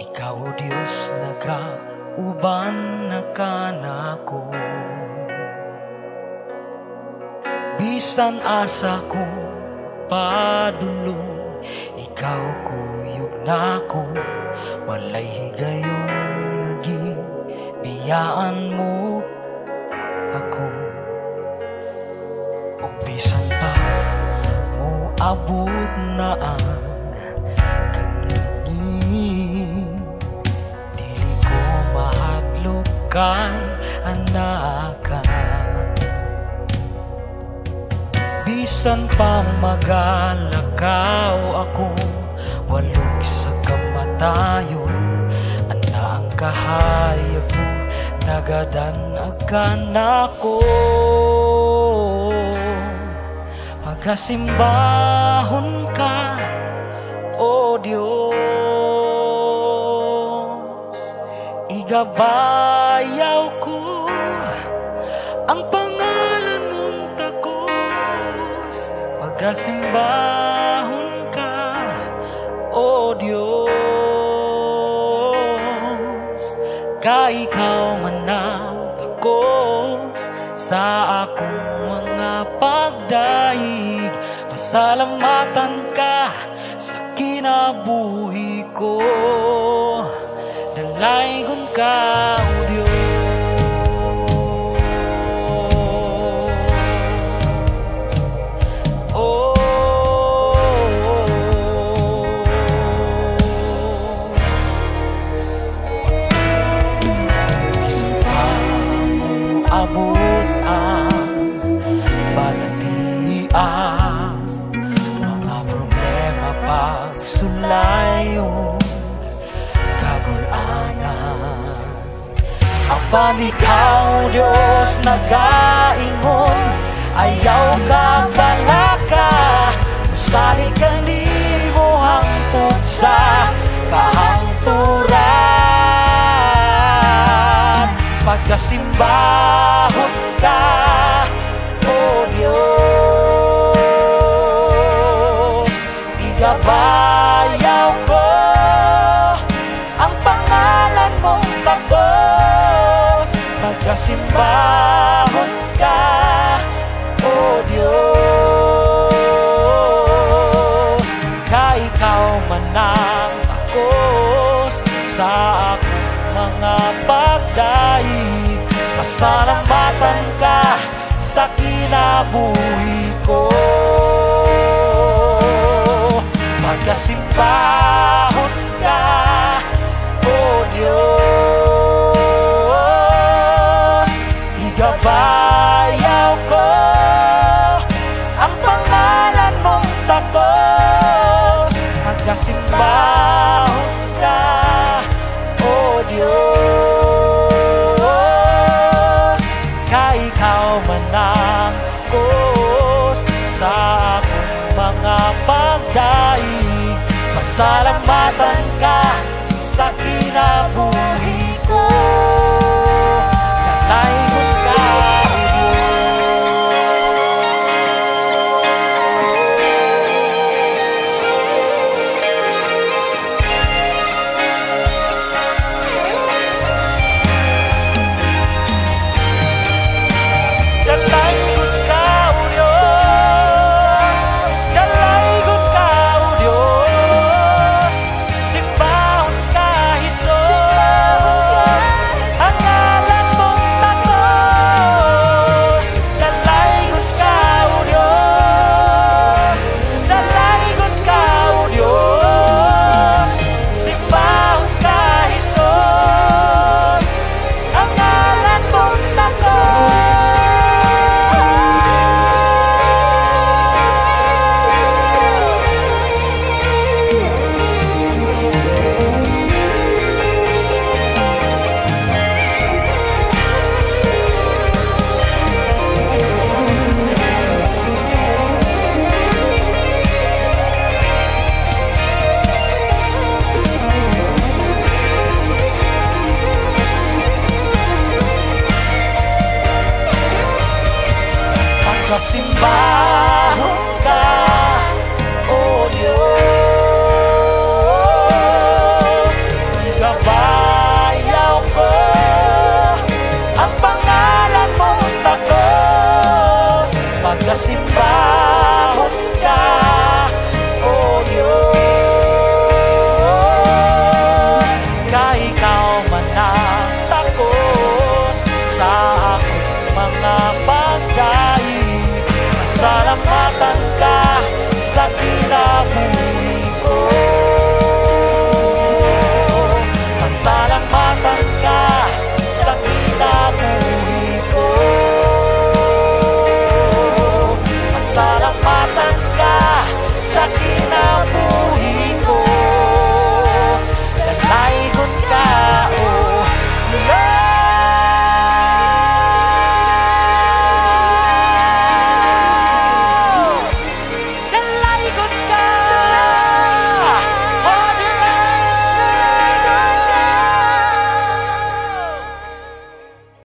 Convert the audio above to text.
Ikaw, O Diyos, nagauban na kanako. Bisan asa ko padulong, ikaw kuyog nako. Walay higayong naging biyaan mo ako. O bisan pa mo abot na ang kay anakan. Bisan pang magalakaw ako, walog sa kamatayon. Ana ang kahayag mo, nagadanagan ako. Pagkasimbahon ka, O Diyos, igabayaw ko ang pangalan mong takos. Pagkasimbahon ka, O Diyos, ka ikaw man ang takos sa akong mga pagdaig. Pasalamatan ka sa kinabuhi ko. Dalaygon ka, O Diyos. Oh, isang pang abot ang balatian, mga problema pagsulayo. Apan ikaw, Diyos, nagaingon, ayaw ka balaka. Musalig ka nimo hangtod sa kahangturan. Pagkasimbahon ka, O Diyos, igabayaw ko ang pangalan mong takos. Pagkasimbahon ka, O Diyos, ka ikaw man ang takos sa akong mga pagdaig. Pasalamatan ka sa kinabuhi ko. Pagkasimbahon ka, O Diyos, igabayaw ko ang pangalan mong takos. Pagkasimbahon ka, O Diyos, ka ikaw man ang takos sa akong mga pagdaig. Pasalamatan ka sa kinabuhi ko. Dalaygon ka, dalaygon ka, O Diyos. Dalaygon ka, O Diyos. Simbahon ka, Jesus. Ang ngalan mong takos. Dalaygon ka, O Diyos. Dalaygon ka, O Diyos. Simbahon ka, Jesus. Ang ngalan mong takos. Pagkasimbahon ka, O Diyos, sa kinabuhi